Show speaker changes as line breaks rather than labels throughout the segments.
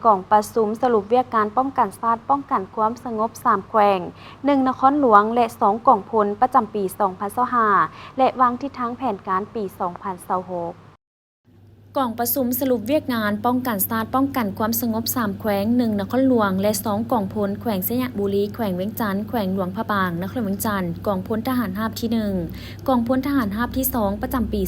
กองประชุมสรุปเวียกการป้องกันชาติป้องกันความสงบ3แขวง1นครหลวงและ2กองพลประจำปี2025และวางทิศทางแผนการปี2026กองประชุมสรุปเวียกงานป้องกันชาติป้องกันความสงบ3แขวง1นครหลวงและ2กองพลแขวงสยบุรีแขวงเวียงจันทน์แขวงหลวงพระบางนครเวียงจันทน์กองพลทหารราบที่1กองพลทหารราบที่2ประจำปี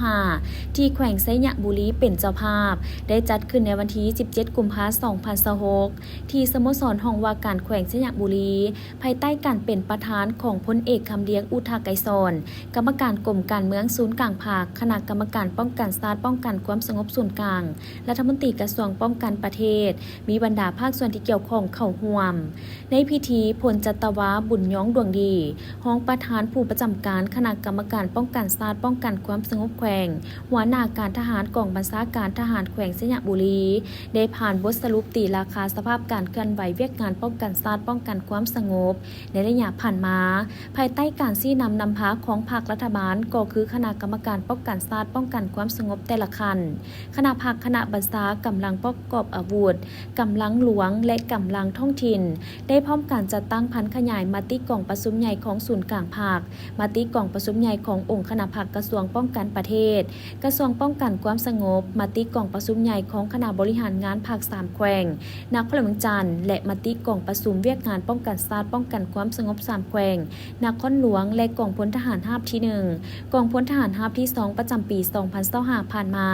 2025ที่แขวงสยบุรีเป็นเจ้าภาพได้จัดขึ้นในวันที่17กุมภาพันธ์2026ที่สโมสรห้องว่าการแขวงสยบุรีภายใต้การเป็นประธานของพลเอกคำเลี้ยงอุทาไกรสอนกรรมการกรมการเมืองศูนย์กลางภาคคณะกรรมการป้องกันชาติป้องกันความสงบส่วนกลางรัฐมนตรีกระทรวงป้องกันประเทศมีบรรดาภาคส่วนที่เกี่ยวข้องเข้าร่วมในพิธีพลจัตวาบุญย้องดวงดีห้องประธานผู้ประจำการคณะกรรมการป้องกันชาติป้องกันความสงบแขวงหัวหน้าการทหารกองบัญชาการทหารแขวงสยบุรีได้ผ่านบทสรุปตีราคาสภาพการเคลื่อนไหวเวียกงานป้องกันชาติป้องกันความสงบในระยะผ่านมาภายใต้การชี้นำพาของภาครัฐบาลก็คือคณะกรรมการป้องกันชาติป้องกันความสงบแต่ละคันคณะภาคคณะบัญชากำลังประกอบอาวุธกำลังหลวงและกำลังท้องถิ่นได้พร้อมการจัดตั้งพันขยายมาติกล่องประชุมใหญ่ของศูนย์กลางภาคมาติกล่องประชุมใหญ่ขององค์คณะภาคกระทรวงป้องกันประเทศกระทรวงป้องกันความสงบมาติกล่องประชุมใหญ่ของคณะบริหารงานภาค3แขวงนครเวียงจันทน์และมาติกล่องประชุมเวียกงานป้องกันชาติป้องกันความสงบ3แขวงนครหลวงและกองพลทหารราบที่1กองพลทหารราบที่2ประจำปี2025ผ่านมา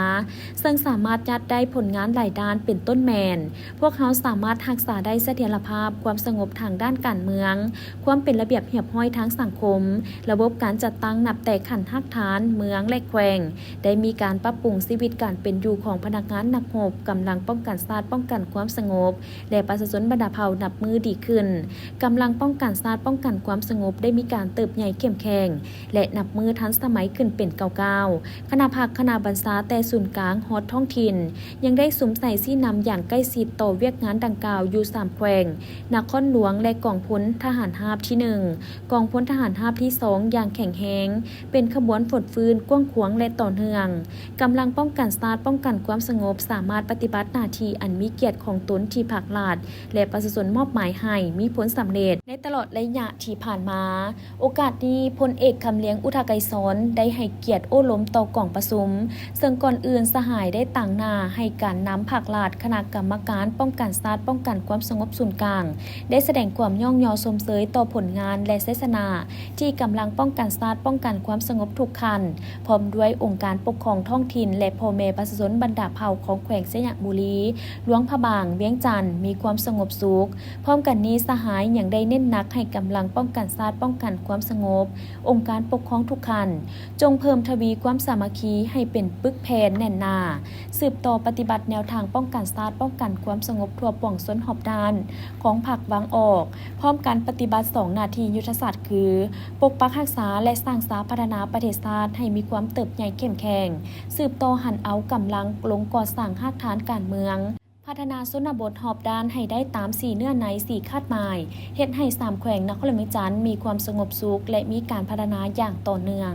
ซึ่งสามารถยัดได้ผลงานหลายด้านเป็นต้นแมนพวกเขาสามารถรักษาได้เสถียรภาพความสงบทางด้านการเมืองความเป็นระเบียบเรียบร้อยทางสังคมระบบการจัดตั้งนับแต่ขันทักฐานเมืองและแขวงได้มีการปรับปรุงชีวิตการเป็นอยู่ของพนักงานนักรบกำลังป้องกันชาติป้องกันความสงบและประชาชนบรรดาเผ่านับมือดีขึ้นกำลังป้องกันชาติป้องกันความสงบได้มีการเติบใหญ่เข้มแข็งและนับมือทันสมัยขึ้นเป็นเก่าๆคณะภาคคณะบัญชาแต่ศูนย์กลางฮอดท้องถิ่นยังได้สุมใส่ซี่นำอย่างใกล้ชิดต่อเวียกงานดังกล่าวอยู่3แขวงนครหลวงและกองพลทหารราบที่1กองพลทหารราบที่2อย่างแข็งแรงเป็นขบวนฝดฟื้นกว้างขวางและต่อเนื่องกำลังป้องกันชาติป้องกันความสงบสามารถปฏิบัติหน้าที่อันมีเกียรติของตนที่ภาครัฐและประชาชนมอบหมายให้มีผลสำเร็จในตลอดระยะที่ผ่านมาโอกาสนี้พลเอกคำเลี้ยงอุทาไกรสอนได้ให้เกียรติโอ้ล้มต่อกองประชุมซึ่งก่อนอื่นสหายได้ตั้งหน้าให้การนำภาครัฐคณะกรรมการป้องกันชาติป้องกันความสงบส่วนกลางได้แสดงความย่องยอชมเชยต่อผลงานและเสษนาที่กำลังป้องกันชาติป้องกันความสงบทุกคันพร้อมด้วยองค์การปกครองท้องถิ่นและพ่อแม่ประชาชนบรรดาเผ่าของแขวงสยบุรีหลวงพระบางเวียงจันทน์มีความสงบสุขพร้อมกันนี้สหายยังได้เน้นหนักให้กำลังป้องกันชาติป้องกันความสงบองค์การปกครองทุกคันจงเพิ่มทวีความสามัคคีให้เป็นปึกแผ่นแน่นหนาสืบต่อปฏิบัติแนวทางป้องกันชาติป้องกันความสงบทั่วป่องชนหอบด้านของภาคตะวันออกพร้อมการปฏิบัติ2หน้าที่ยุทธศาสตร์คือปกปักรักษาและสร้างสาพัฒนาประเทศชาติให้มีความเติบใหญ่เข้มแข็งสืบต่อหันเอากำลังลงก่อสร้างรากฐานการเมืองพัฒนาชนบทหอบด้านให้ได้ตาม4เนื้อใน4คาดหมายเฮ็ดให้3แขวงนครเวียงจันทน์มีความสงบสุขและมีการพัฒนาอย่างต่อเนื่อง